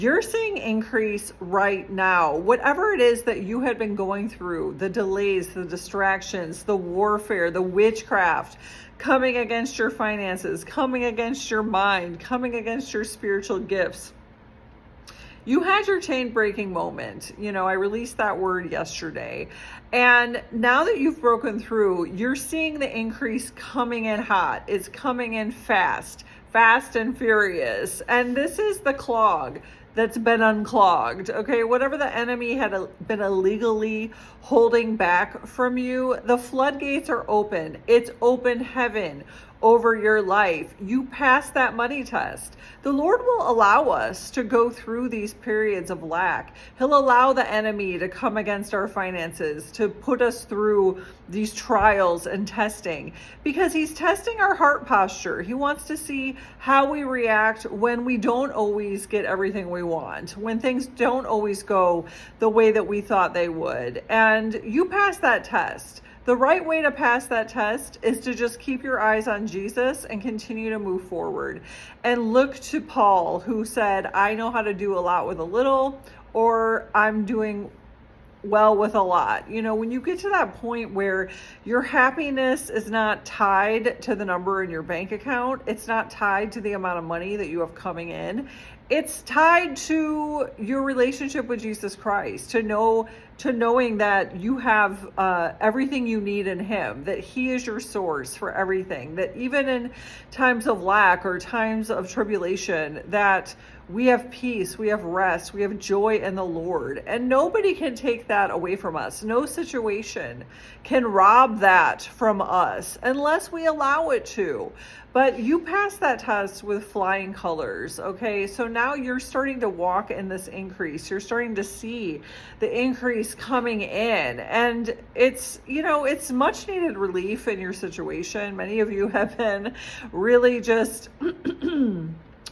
You're seeing increase right now. Whatever it is that you had been going through, the delays, the distractions, the warfare, the witchcraft, coming against your finances, coming against your mind, coming against your spiritual gifts. You had your chain breaking moment. I released that word yesterday. And now that you've broken through, you're seeing the increase coming in hot. It's coming in fast and furious. And this is the clog that's been unclogged. Okay, whatever the enemy had been illegally holding back from you, the floodgates are open. It's open heaven over your life. You pass that money test. The Lord will allow us to go through these periods of lack. He'll allow the enemy to come against our finances, to put us through these trials and testing, because he's testing our heart posture. He wants to see how we react when we don't always get everything we want, when things don't always go the way that we thought they would. And you pass that test. The right way to pass that test is to just keep your eyes on Jesus and continue to move forward. And look to Paul, who said, I know how to do a lot with a little, or I'm doing well with a lot. When you get to that point where your happiness is not tied to the number in your bank account, it's not tied to the amount of money that you have coming in, it's tied to your relationship with Jesus Christ, to knowing that you have everything you need in him, that he is your source for everything, that even in times of lack or times of tribulation, that we have peace, we have rest, we have joy in the Lord. And nobody can take that away from us. No situation can rob that from us unless we allow it to. But you pass that test with flying colors, okay? So now you're starting to walk in this increase. You're starting to see the increase coming in. And it's much needed relief in your situation. Many of you have been really just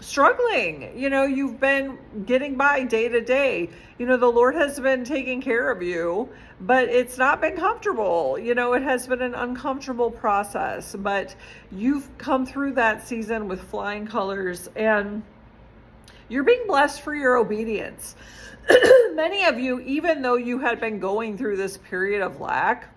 struggling. You've been getting by day to day. The Lord has been taking care of you, but it's not been comfortable. It has been an uncomfortable process, but you've come through that season with flying colors, and you're being blessed for your obedience. Many of you, even though you had been going through this period of lack,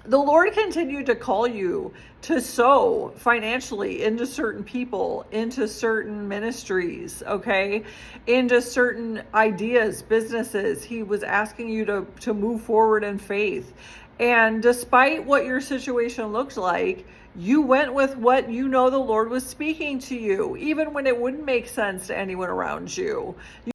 the Lord continued to call you to sow financially into certain people, into certain ministries, okay, into certain ideas, businesses. He was asking you to move forward in faith. And despite what your situation looked like, you went with what the Lord was speaking to you, even when it wouldn't make sense to anyone around you.